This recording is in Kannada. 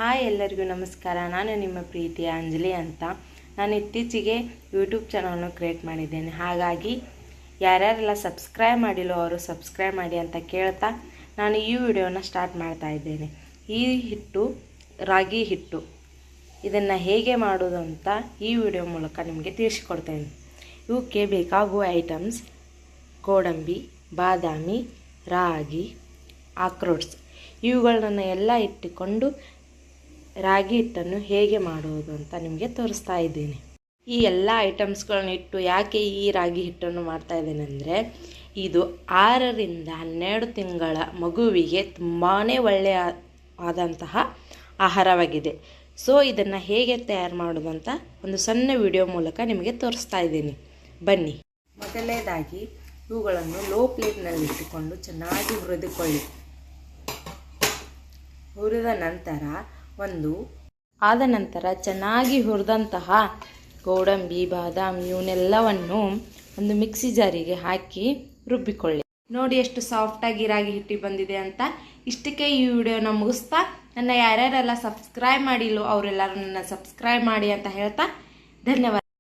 ಹಾಯ್ ಎಲ್ಲರಿಗೂ ನಮಸ್ಕಾರ. ನಾನು ನಿಮ್ಮ ಪ್ರೀತಿಯ ಅಂಜಲಿ ಅಂತ. ನಾನು ಇತ್ತೀಚೆಗೆ ಯೂಟ್ಯೂಬ್ ಚಾನಲ್ನ ಕ್ರಿಯೇಟ್ ಮಾಡಿದ್ದೇನೆ. ಹಾಗಾಗಿ ಯಾರ್ಯಾರೆಲ್ಲ ಸಬ್ಸ್ಕ್ರೈಬ್ ಮಾಡಿಲ್ಲೋ ಅವರು ಸಬ್ಸ್ಕ್ರೈಬ್ ಮಾಡಿ ಅಂತ ಕೇಳ್ತಾ ನಾನು ಈ ವಿಡಿಯೋನ ಸ್ಟಾರ್ಟ್ ಮಾಡ್ತಾ ಇದ್ದೇನೆ. ಈ ಹಿಟ್ಟು ರಾಗಿ ಹಿಟ್ಟು, ಇದನ್ನು ಹೇಗೆ ಮಾಡೋದು ಅಂತ ಈ ವಿಡಿಯೋ ಮೂಲಕ ನಿಮಗೆ ತಿಳಿಸಿಕೊಡ್ತೇನೆ. ಇವಕ್ಕೆ ಬೇಕಾಗುವ ಐಟಮ್ಸ್ ಗೋಡಂಬಿ, ಬಾದಾಮಿ, ರಾಗಿ, ಆಕ್ರೋಟ್ಸ್ ಇವುಗಳನ್ನ ಎಲ್ಲ ಇಟ್ಟುಕೊಂಡು ರಾಗಿ ಹಿಟ್ಟನ್ನು ಹೇಗೆ ಮಾಡುವುದು ಅಂತ ನಿಮಗೆ ತೋರಿಸ್ತಾ ಇದ್ದೇನೆ. ಈ ಎಲ್ಲ ಐಟಮ್ಸ್ಗಳನ್ನ ಇಟ್ಟು ಯಾಕೆ ಈ ರಾಗಿ ಹಿಟ್ಟನ್ನು ಮಾಡ್ತಾ ಇದ್ದೇನೆ ಅಂದರೆ, ಇದು 6 ರಿಂದ 12 ತಿಂಗಳ ಮಗುವಿಗೆ ತುಂಬಾ ಒಳ್ಳೆಯವಾದಂತಹ ಆಹಾರವಾಗಿದೆ. ಸೊ ಇದನ್ನು ಹೇಗೆ ತಯಾರು ಮಾಡೋದು ಅಂತ ಒಂದು ಸಣ್ಣ ವಿಡಿಯೋ ಮೂಲಕ ನಿಮಗೆ ತೋರಿಸ್ತಾ ಇದ್ದೀನಿ, ಬನ್ನಿ. ಮೊದಲನೇದಾಗಿ ಇವುಗಳನ್ನು ಲೋ ಫ್ಲೇಮ್ನಲ್ಲಿ ಇಟ್ಟುಕೊಂಡು ಚೆನ್ನಾಗಿ ಹುರಿದುಕೊಳ್ಳಿ. ಹುರಿದ ನಂತರ ಆದ ನಂತರ ಚೆನ್ನಾಗಿ ಹುರಿದಂತಹ ಗೋಡಂಬಿ, ಬಾದಾಮಿ ಇವನ್ನೆಲ್ಲವನ್ನು ಒಂದು ಮಿಕ್ಸಿ ಜಾರಿಗೆ ಹಾಕಿ ರುಬ್ಬಿಕೊಳ್ಳಿ. ನೋಡಿ ಎಷ್ಟು ಸಾಫ್ಟಾಗಿ ರಾಗಿ ಹಿಟ್ಟು ಬಂದಿದೆ ಅಂತ. ಇಷ್ಟಕ್ಕೆ ಈ ವಿಡಿಯೋನ ಮುಗಿಸ್ತಾ, ನನ್ನ ಯಾರ್ಯಾರೆಲ್ಲ ಸಬ್ಸ್ಕ್ರೈಬ್ ಮಾಡಿಲ್ಲೋ ಅವರೆಲ್ಲರೂ ನನ್ನ ಸಬ್ಸ್ಕ್ರೈಬ್ ಮಾಡಿ ಅಂತ ಹೇಳ್ತಾ ಧನ್ಯವಾದ.